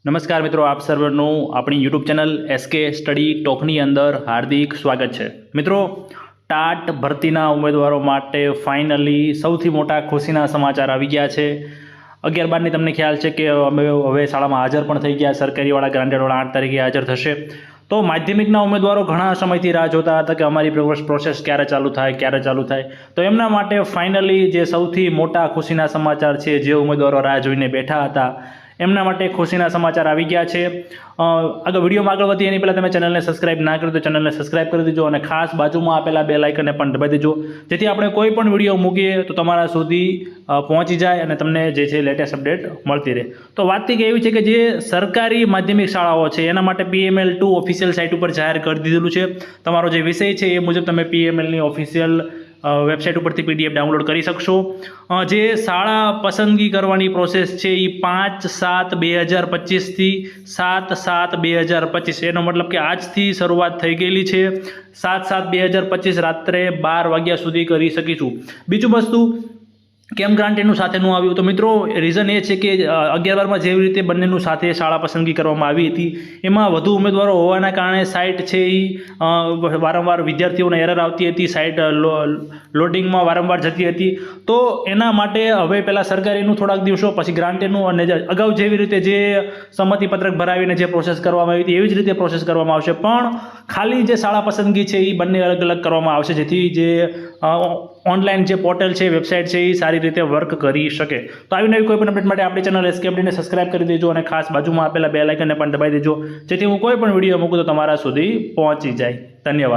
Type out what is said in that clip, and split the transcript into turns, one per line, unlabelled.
નમસ્કાર મિત્રો, આપ સર્વનું આપણી યુટ્યુબ ચેનલ એસકે સ્ટડી ટોકની અંદર હાર્દિક સ્વાગત છે। મિત્રો, ટાટ ભરતીના ઉમેદવારો માટે ફાઇનલી સૌથી મોટા ખુશીના સમાચાર આવી ગયા છે। 11-12ની તમને ખ્યાલ છે કે અમે હવે શાળામાં હાજર પણ થઈ ગયા। સરકારીવાળા ગ્રાન્ટેડવાળા 8 તારીખે હાજર થશે। તો માધ્યમિકના ઉમેદવારો ઘણા સમયથી રાહ જોતા હતા કે અમારી પ્રોસેસ ક્યારે ચાલુ થાય। તો એમના માટે ફાઇનલી જે સૌથી મોટા ખુશીના સમાચાર છે, જે ઉમેદવારો રાહ જોઈને બેઠા હતા એમના માટે ખુશીના સમાચાર આવી ગયા છે। આગળ વિડીયોમાં આગળ વધીએ એની પહેલાં તમે ચેનલને સબસ્ક્રાઇબ ના કર્યું તો ચેનલને સબસ્ક્રાઇબ કરી દેજો અને ખાસ બાજુમાં આપેલા બેલ આઇકનને પણ દબાવી દેજો, જેથી આપણે કોઈ પણ વિડીયો મૂકીએ તો તમારા સુધી પહોંચી જાય અને તમને જે છે લેટેસ્ટ અપડેટ મળતી રહે। તો વાત કંઈક એવી છે કે જે સરકારી માધ્યમિક શાળાઓ છે એના માટે PML2 ઓફિશિયલ સાઇટ ઉપર જાહેર કરી દીધેલું છે। તમારો જે વિષય છે એ મુજબ તમે PMLની ઓફિશિયલ વેબસાઇટ ઉપરથી PDF ડાઉનલોડ કરી શકશો। જે શાળા પસંદગી કરવાની પ્રોસેસ છે એ 5/7/2025 થી 7/7/2025, એનો મતલબ કે આજથી શરૂઆત થઈ ગયેલી છે। 7/7/2025 રાત્રે 12 વાગ્યા સુધી કરી શકીશું। બીજું વસ્તુ, કેમ ગ્રાન્ટ એનું સાથે ન આવ્યું? તો મિત્રો, રીઝન એ છે કે 11-12માં જેવી રીતે બંનેનું સાથે શાળા પસંદગી કરવામાં આવી હતી એમાં વધુ ઉમેદવારો હોવાના કારણે સાઇટ છે એ વારંવાર વિદ્યાર્થીઓને એરર આવતી હતી, સાઇટ લોડિંગમાં વારંવાર જતી હતી। તો એના માટે હવે પહેલાં સરકારીનું થોડાક દિવસો, પછી ગ્રાન્ટેનું, અને અગાઉ જેવી રીતે જે સંમતિપત્રક ભરાવીને જે પ્રોસેસ કરવામાં આવી હતી એવી જ રીતે પ્રોસેસ કરવામાં આવશે, પણ ખાલી જે શાળા પસંદગી છે એ બંને અલગ અલગ કરવામાં આવશે, જેથી જે ઓનલાઈન જે પોર્ટલ છે, વેબસાઇટ છે, એ સારી રીતે વર્ક કરી શકે। તો આવી નવી કોઈ પણ અપડેટ માટે આપણી ચેનલ એસકે અપડેટને સબસ્ક્રાઇબ કરી દેજો અને ખાસ બાજુમાં આપેલા બેલ આઇકનને પણ દબાવી દેજો, જેથી હું કોઈ પણ વિડીયો મૂકું તો તમારા સુધી પહોંચી જાય। ધન્યવાદ।